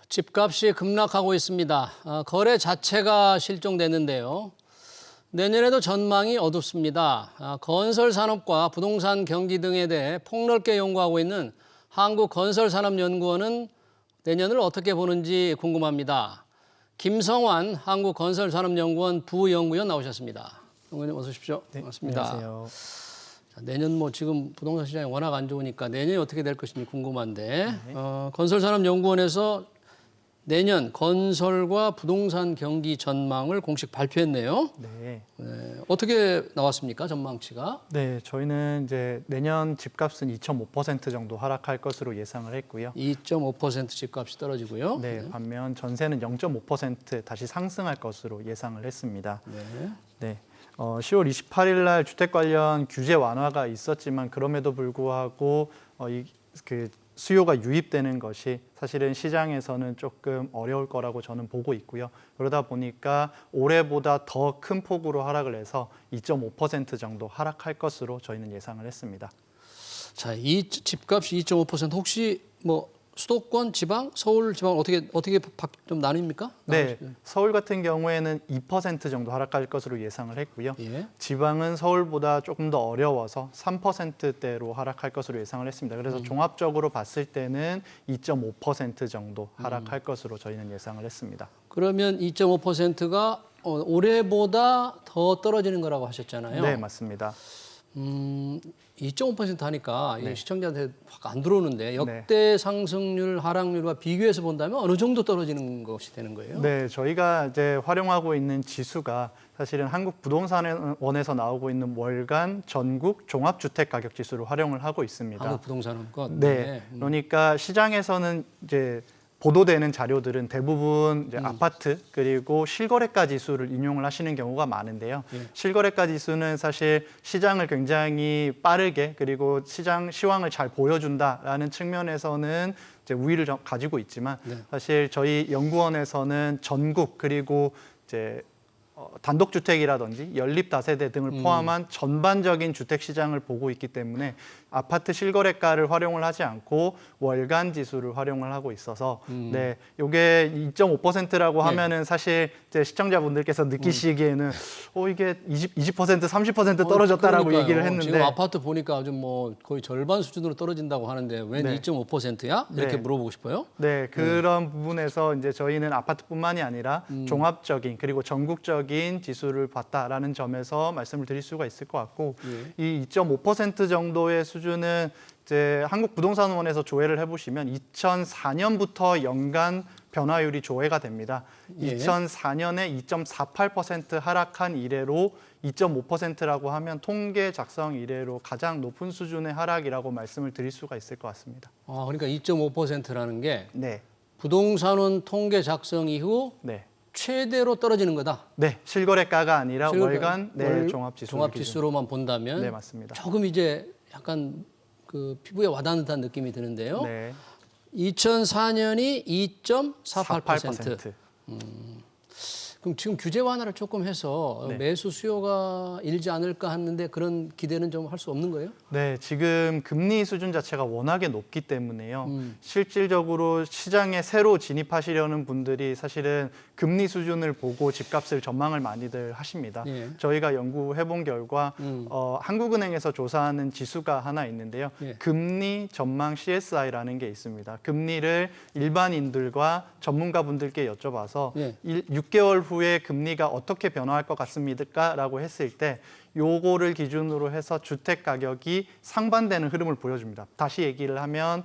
집값이 급락하고 있습니다. 거래 자체가 실종됐는데요. 내년에도 전망이 어둡습니다. 건설 산업과 부동산 경기 등에 대해 폭넓게 연구하고 있는 한국건설산업연구원은 내년을 어떻게 보는지 궁금합니다. 김성환 한국건설산업연구원 부연구위원 나오셨습니다. 연구원님 어서 오십시오. 네, 반갑습니다. 안녕하세요. 자, 내년 지금 부동산 시장이 워낙 안 좋으니까 내년이 어떻게 될 것인지 궁금한데 건설산업연구원에서 내년 건설과 부동산 경기 전망을 공식 발표했네요. 네. 어떻게 나왔습니까, 전망치가? 네, 저희는 이제 내년 집값은 2.5% 정도 하락할 것으로 예상을 했고요. 2.5% 집값이 떨어지고요. 네, 반면 전세는 0.5% 다시 상승할 것으로 예상을 했습니다. 네. 네. 10월 28일 날 주택 관련 규제 완화가 있었지만 그럼에도 불구하고 수요가 유입되는 것이 사실은 시장에서는 조금 어려울 거라고 저는 보고 있고요. 그러다 보니까 올해보다 더 큰 폭으로 하락을 해서 2.5% 정도 하락할 것으로 저희는 예상을 했습니다. 자, 이 집값이 2.5% 혹시 수도권, 지방, 서울, 지방 어떻게 좀 나뉩니까? 네, 서울 같은 경우에는 2% 정도 하락할 것으로 예상을 했고요. 예. 지방은 서울보다 조금 더 어려워서 3%대로 하락할 것으로 예상을 했습니다. 그래서 종합적으로 봤을 때는 2.5% 정도 하락할 것으로 저희는 예상을 했습니다. 그러면 2.5%가 올해보다 더 떨어지는 거라고 하셨잖아요. 네, 맞습니다. 2.5% 하니까 네. 시청자한테 확 안 들어오는데 역대 상승률, 하락률과 비교해서 본다면 어느 정도 떨어지는 것이 되는 거예요? 네, 저희가 이제 활용하고 있는 지수가 사실은 한국부동산원에서 나오고 있는 월간 전국 종합주택 가격 지수를 활용을 하고 있습니다. 한국부동산원. 네, 그러니까 시장에서는 이제 보도되는 자료들은 대부분 이제 아파트 그리고 실거래가 지수를 인용을 하시는 경우가 많은데요. 예. 실거래가 지수는 사실 시장을 굉장히 빠르게 그리고 시장 시황을 잘 보여준다라는 측면에서는 이제 우위를 가지고 있지만 네. 사실 저희 연구원에서는 전국 그리고 이제 단독주택이라든지 연립다세대 등을 포함한 전반적인 주택 시장을 보고 있기 때문에 아파트 실거래가를 활용을 하지 않고 월간 지수를 활용을 하고 있어서 네, 이게 2.5%라고 하면은 사실 이제 시청자분들께서 느끼시기에는 이게 20% 30% 떨어졌다라고 그러니까요. 얘기를 했는데 지금 아파트 보니까 아주 거의 절반 수준으로 떨어진다고 하는데 왜 네. 2.5%야? 이렇게 네. 물어보고 싶어요. 네, 그런 부분에서 이제 저희는 아파트뿐만이 아니라 종합적인 그리고 전국적인 지수를 봤다라는 점에서 말씀을 드릴 수가 있을 것 같고 이 2.5% 정도의 수준은 이제 한국부동산원에서 조회를 해보시면 2004년부터 연간 변화율이 조회가 됩니다. 예. 2004년에 2.48% 하락한 이래로 2.5%라고 하면 통계 작성 이래로 가장 높은 수준의 하락이라고 말씀을 드릴 수가 있을 것 같습니다. 그러니까 2.5%라는 게 네, 부동산원 통계 작성 이후 네. 최대로 떨어지는 거다. 네, 실거래가가 아니라 월간 월 종합지수. 종합지수로만 본다면 네, 맞습니다. 조금 이제 약간 피부에 와닿는 듯한 느낌이 드는데요. 네, 2004년이 2.48%. 48%. 그럼 지금 규제 완화를 조금 해서 네. 매수 수요가 일지 않을까 하는데 그런 기대는 좀 할 수 없는 거예요? 네, 지금 금리 수준 자체가 워낙에 높기 때문에요. 실질적으로 시장에 새로 진입하시려는 분들이 사실은 금리 수준을 보고 집값을 전망을 많이들 하십니다. 예. 저희가 연구해본 결과 한국은행에서 조사하는 지수가 하나 있는데요. 예. 금리 전망 CSI라는 게 있습니다. 금리를 일반인들과 전문가분들께 여쭤봐서 예. 6개월 후에 금리가 어떻게 변화할 것 같습니까? 라고 했을 때 요거를 기준으로 해서 주택 가격이 상반되는 흐름을 보여줍니다. 다시 얘기를 하면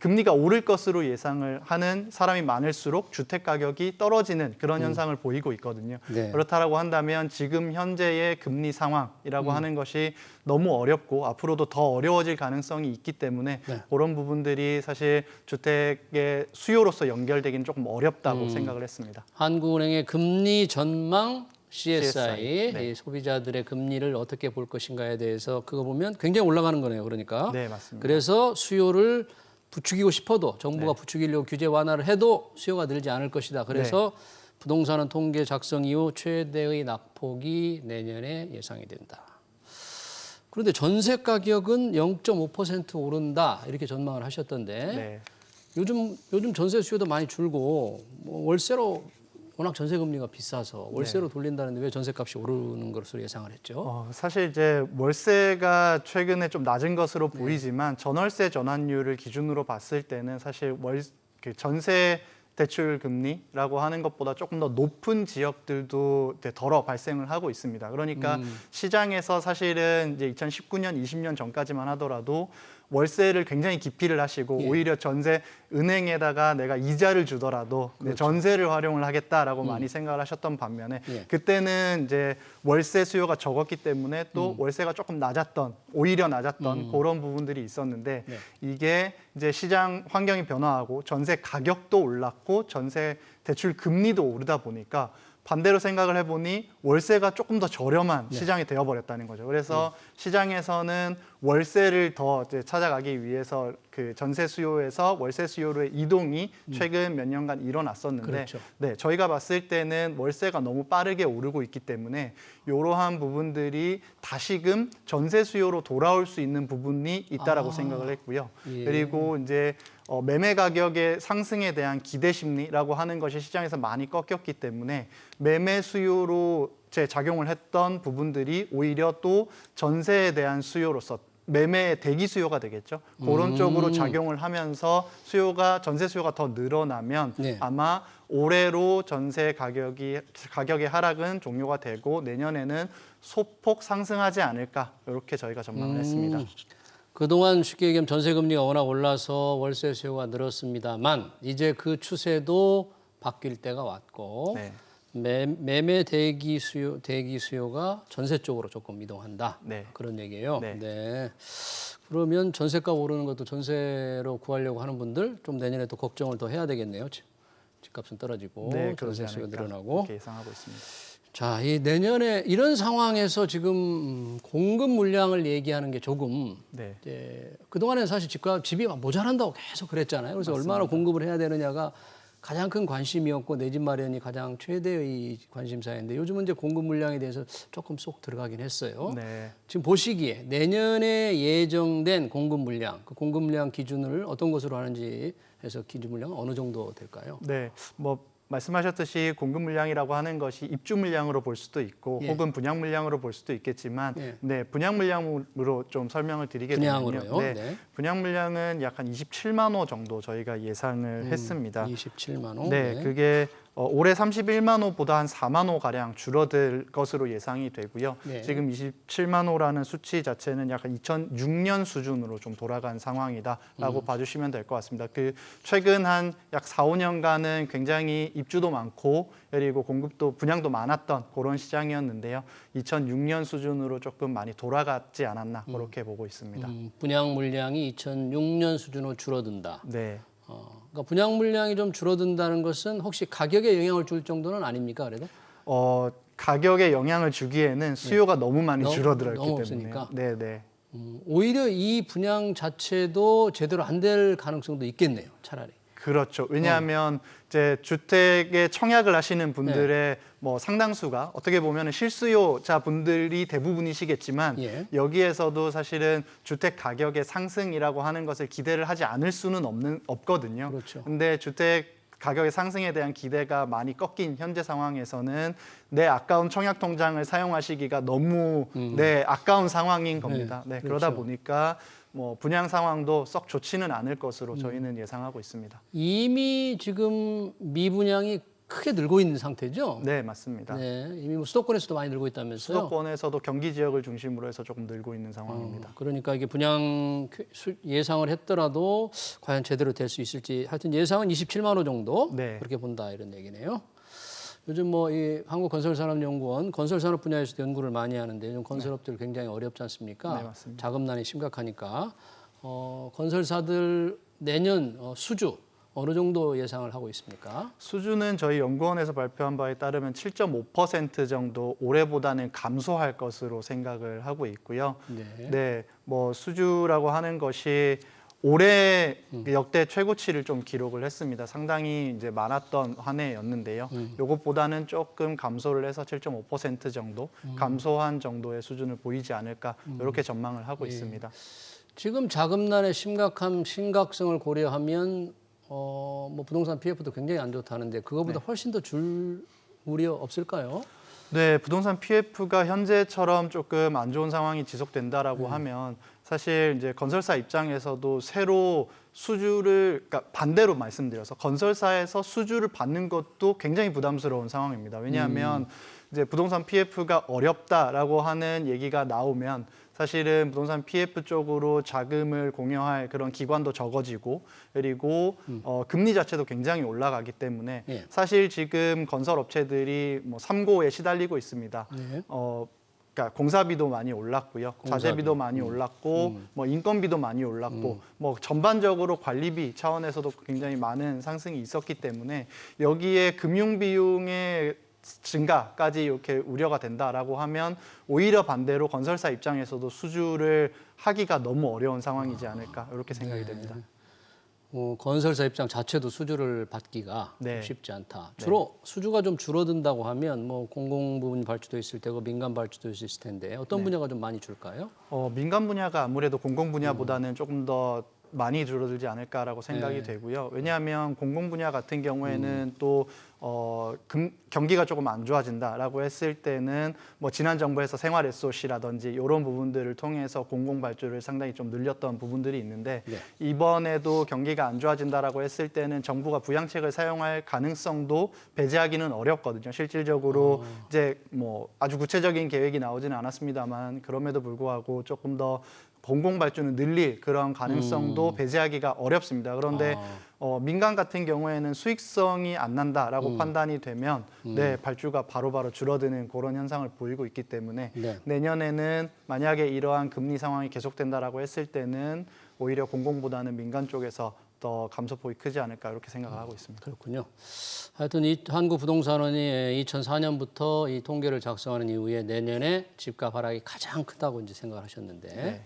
금리가 오를 것으로 예상을 하는 사람이 많을수록 주택 가격이 떨어지는 그런 현상을 보이고 있거든요. 네. 그렇다라고 한다면 지금 현재의 금리 상황이라고 하는 것이 너무 어렵고 앞으로도 더 어려워질 가능성이 있기 때문에 네. 그런 부분들이 사실 주택의 수요로서 연결되기는 조금 어렵다고 생각을 했습니다. 한국은행의 금리 전망 CSI, 네. 이 소비자들의 금리를 어떻게 볼 것인가에 대해서 그거 보면 굉장히 올라가는 거네요. 그러니까. 네, 맞습니다. 그래서 수요를 부추기고 싶어도 정부가 네. 부추기려고 규제 완화를 해도 수요가 늘지 않을 것이다. 그래서 부동산은 통계 작성 이후 최대의 낙폭이 내년에 예상이 된다. 그런데 전세 가격은 0.5% 오른다 이렇게 전망을 하셨던데 네. 요즘 전세 수요도 많이 줄고 뭐 월세로 워낙 전세 금리가 비싸서 월세로 돌린다는데 왜 전세값이 오르는 것으로 예상을 했죠? 사실 이제 월세가 최근에 좀 낮은 것으로 보이지만 전월세 전환율을 기준으로 봤을 때는 사실 그 전세 대출 금리라고 하는 것보다 조금 더 높은 지역들도 덜어 발생을 하고 있습니다. 그러니까 시장에서 사실은 이제 2019년, 20년 전까지만 하더라도 월세를 굉장히 기피를 하시고 오히려 전세 은행에다가 내가 이자를 주더라도 내 전세를 활용을 하겠다라고 많이 생각을 하셨던 반면에 그때는 이제 월세 수요가 적었기 때문에 또 월세가 조금 오히려 낮았던 그런 부분들이 있었는데 이게 이제 시장 환경이 변화하고 전세 가격도 올랐고 전세 대출 금리도 오르다 보니까 반대로 생각을 해보니 월세가 조금 더 저렴한 시장이 되어버렸다는 거죠. 그래서 시장에서는 월세를 더 이제 찾아가기 위해서 그 전세 수요에서 월세 수요로의 이동이 최근 몇 년간 일어났었는데, 그렇죠. 네, 저희가 봤을 때는 월세가 너무 빠르게 오르고 있기 때문에 이러한 부분들이 다시금 전세 수요로 돌아올 수 있는 부분이 있다라고 생각을 했고요. 그리고 이제 매매 가격의 상승에 대한 기대 심리라고 하는 것이 시장에서 많이 꺾였기 때문에 매매 수요로 작용을 했던 부분들이 오히려 또 전세에 대한 수요로서 매매의 대기 수요가 되겠죠. 그런 쪽으로 작용을 하면서 전세 수요가 더 늘어나면 아마 올해로 전세 가격의 하락은 종료가 되고 내년에는 소폭 상승하지 않을까 이렇게 저희가 전망을 했습니다. 그동안 쉽게 얘기하면 전세 금리가 워낙 올라서 월세 수요가 늘었습니다만 이제 그 추세도 바뀔 때가 왔고 매매 대기 수요가 전세 쪽으로 조금 이동한다. 그런 얘기예요. 네. 그러면 전세값 오르는 것도 전세로 구하려고 하는 분들 좀 내년에 또 걱정을 더 해야 되겠네요. 집값은 떨어지고 전세 수요가 늘어나고. 그렇게 예상하고 있습니다. 자, 이 내년에 이런 상황에서 지금 공급 물량을 얘기하는 게 조금 이제 그동안에는 사실 집이 막 모자란다고 계속 그랬잖아요. 그래서 맞습니다. 얼마나 공급을 해야 되느냐가 가장 큰 관심이었고 내 집 마련이 가장 최대의 관심사였는데 요즘은 이제 공급 물량에 대해서 조금 쏙 들어가긴 했어요. 지금 보시기에 내년에 예정된 공급 물량, 그 공급 물량 기준을 어떤 것으로 하는지 해서 기준 물량은 어느 정도 될까요? 네, 말씀하셨듯이 공급 물량이라고 하는 것이 입주 물량으로 볼 수도 있고 혹은 분양 물량으로 볼 수도 있겠지만 분양 물량으로 좀 설명을 드리게 되면요. 분양 물량은 약 한 27만 호 정도 저희가 예상을 했습니다. 27만 호. 그게 올해 31만 호보다 한 4만 호 가량 줄어들 것으로 예상이 되고요. 지금 27만 호라는 수치 자체는 약간 2006년 수준으로 좀 돌아간 상황이다라고 봐주시면 될 것 같습니다. 그 최근 한 약 4, 5년간은 굉장히 입주도 많고 그리고 공급도 분양도 많았던 그런 시장이었는데요. 2006년 수준으로 조금 많이 돌아갔지 않았나 그렇게 보고 있습니다. 분양 물량이 2006년 수준으로 줄어든다. 그러니까 분양 물량이 좀 줄어든다는 것은 혹시 가격에 영향을 줄 정도는 아닙니까, 그래도? 가격에 영향을 주기에는 수요가 너무 많이 줄어들었기 때문에. 없으니까. 오히려 이 분양 자체도 제대로 안 될 가능성도 있겠네요, 차라리. 그렇죠. 왜냐하면 이제 주택에 청약을 하시는 분들의 상당수가 어떻게 보면 실수요자 분들이 대부분이시겠지만 여기에서도 사실은 주택 가격의 상승이라고 하는 것을 기대를 하지 않을 수는 없거든요. 근데 주택 가격의 상승에 대한 기대가 많이 꺾인 현재 상황에서는 내 아까운 청약 통장을 사용하시기가 너무 아까운 상황인 겁니다. 그러다 보니까 분양 상황도 썩 좋지는 않을 것으로 저희는 예상하고 있습니다. 이미 지금 미분양이 크게 늘고 있는 상태죠? 네, 맞습니다. 이미 수도권에서도 많이 늘고 있다면서요? 수도권에서도 경기 지역을 중심으로 해서 조금 늘고 있는 상황입니다. 그러니까 이게 분양 예상을 했더라도 과연 제대로 될 수 있을지 하여튼 예상은 27만 호 정도 그렇게 본다 이런 얘기네요. 요즘 이 한국건설산업연구원 건설산업 분야에서도 연구를 많이 하는데 요즘 건설업들 굉장히 어렵지 않습니까? 맞습니다. 자금난이 심각하니까 건설사들 내년 수주 어느 정도 예상을 하고 있습니까? 수주는 저희 연구원에서 발표한 바에 따르면 7.5% 정도 올해보다는 감소할 것으로 생각을 하고 있고요. 수주라고 하는 것이 올해 역대 최고치를 좀 기록을 했습니다. 상당히 이제 많았던 한 해였는데요. 이것보다는 조금 감소를 해서 7.5% 정도 감소한 정도의 수준을 보이지 않을까 이렇게 전망을 하고 있습니다. 지금 자금난의 심각성을 고려하면 뭐 부동산 PF도 굉장히 안 좋다는데 그거보다 훨씬 더 줄 우려 없을까요? 네, 부동산 PF가 현재처럼 조금 안 좋은 상황이 지속된다라고 하면 사실 이제 건설사 입장에서도 새로 수주를, 그러니까 반대로 말씀드려서 건설사에서 수주를 받는 것도 굉장히 부담스러운 상황입니다. 왜냐하면 이제 부동산 PF가 어렵다라고 하는 얘기가 나오면 사실은 부동산 PF 쪽으로 자금을 공여할 그런 기관도 적어지고 그리고 금리 자체도 굉장히 올라가기 때문에 예. 사실 지금 건설 업체들이 뭐 삼고에 시달리고 있습니다. 네. 그러니까 공사비도 많이 올랐고요, 공사비. 자재비도 많이 올랐고, 뭐 인건비도 많이 올랐고, 뭐 전반적으로 관리비 차원에서도 굉장히 많은 상승이 있었기 때문에 여기에 금융 비용의 증가까지 이렇게 우려가 된다라고 하면 오히려 반대로 건설사 입장에서도 수주를 하기가 너무 어려운 상황이지 않을까 이렇게 생각이 됩니다. 건설사 입장 자체도 수주를 받기가 네. 쉽지 않다. 주로 수주가 좀 줄어든다고 하면 뭐 공공 부분 발주도 있을 테고 민간 발주도 있을 텐데 어떤 분야가 좀 많이 줄까요? 민간 분야가 아무래도 공공 분야보다는 조금 더 많이 줄어들지 않을까라고 생각이 네. 되고요. 왜냐하면 공공 분야 같은 경우에는 또 경기가 조금 안 좋아진다라고 했을 때는 뭐 지난 정부에서 생활 SOC라든지 이런 부분들을 통해서 공공 발주를 상당히 좀 늘렸던 부분들이 있는데 네. 이번에도 경기가 안 좋아진다라고 했을 때는 정부가 부양책을 사용할 가능성도 배제하기는 어렵거든요. 실질적으로 이제 뭐 아주 구체적인 계획이 나오지는 않았습니다만 그럼에도 불구하고 조금 더 공공 발주는 늘릴 그런 가능성도 배제하기가 어렵습니다. 그런데 민간 같은 경우에는 수익성이 안 난다라고 판단이 되면 네, 발주가 바로바로 줄어드는 그런 현상을 보이고 있기 때문에 네. 내년에는 만약에 이러한 금리 상황이 계속된다라고 했을 때는 오히려 공공보다는 민간 쪽에서 더 감소폭이 크지 않을까 이렇게 생각을 하고 있습니다. 그렇군요. 하여튼 이 한국부동산원이 2004년부터 이 통계를 작성하는 이후에 내년에 집값 하락이 가장 크다고 이제 생각을 하셨는데 네.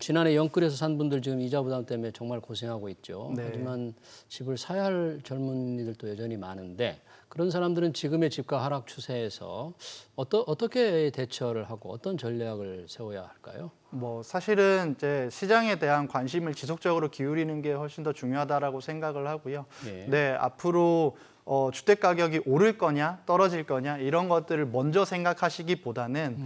지난해 영끌에서 산 분들 지금 이자 부담 때문에 정말 고생하고 있죠. 네. 하지만 집을 사야 할 젊은이들도 여전히 많은데 그런 사람들은 지금의 집값 하락 추세에서 어떻게 대처를 하고 어떤 전략을 세워야 할까요? 뭐 사실은 이제 시장에 대한 관심을 지속적으로 기울이는 게 훨씬 더 중요하다라고 생각을 하고요. 예. 네, 앞으로 주택 가격이 오를 거냐 떨어질 거냐 이런 것들을 먼저 생각하시기보다는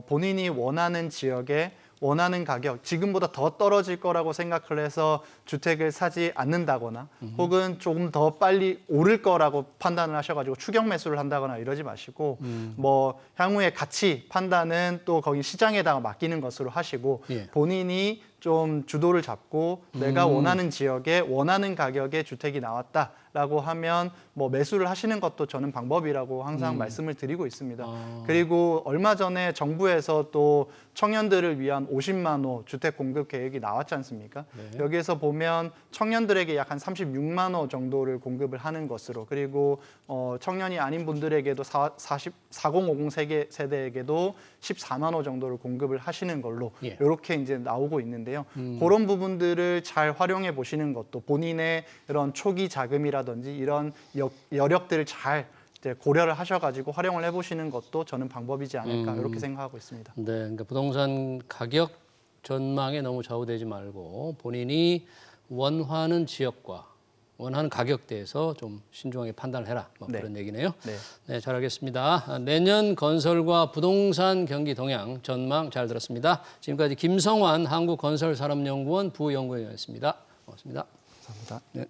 본인이 원하는 지역에 원하는 가격, 지금보다 더 떨어질 거라고 생각을 해서 주택을 사지 않는다거나 혹은 조금 더 빨리 오를 거라고 판단을 하셔가지고 추격 매수를 한다거나 이러지 마시고 뭐 향후의 가치 판단은 또 거기 시장에다가 맡기는 것으로 하시고 예. 본인이 좀 주도를 잡고 내가 원하는 지역에 원하는 가격에 주택이 나왔다라고 하면 뭐 매수를 하시는 것도 저는 방법이라고 항상 말씀을 드리고 있습니다. 그리고 얼마 전에 정부에서 또 청년들을 위한 50만 호 주택 공급 계획이 나왔지 않습니까? 네. 여기에서 보면 청년들에게 약 한 36만 호 정도를 공급을 하는 것으로 그리고 청년이 아닌 분들에게도 4050 세대에게도 14만 호 정도를 공급을 하시는 걸로 예. 이렇게 이제 나오고 있는데요. 그런 부분들을 잘 활용해 보시는 것도 본인의 이런 초기 자금이라든지 이런 여력들을 잘 이제 고려를 하셔가지고 활용을 해보시는 것도 저는 방법이지 않을까 이렇게 생각하고 있습니다. 네, 그러니까 부동산 가격 전망에 너무 좌우되지 말고 본인이 원하는 지역과 원하는 가격대에서 좀 신중하게 판단을 해라. 뭐 네. 그런 얘기네요. 네. 네, 잘 알겠습니다. 내년 건설과 부동산 경기 동향 전망 잘 들었습니다. 지금까지 김성환 한국건설산업연구원 부연구원이었습니다. 고맙습니다. 감사합니다. 네.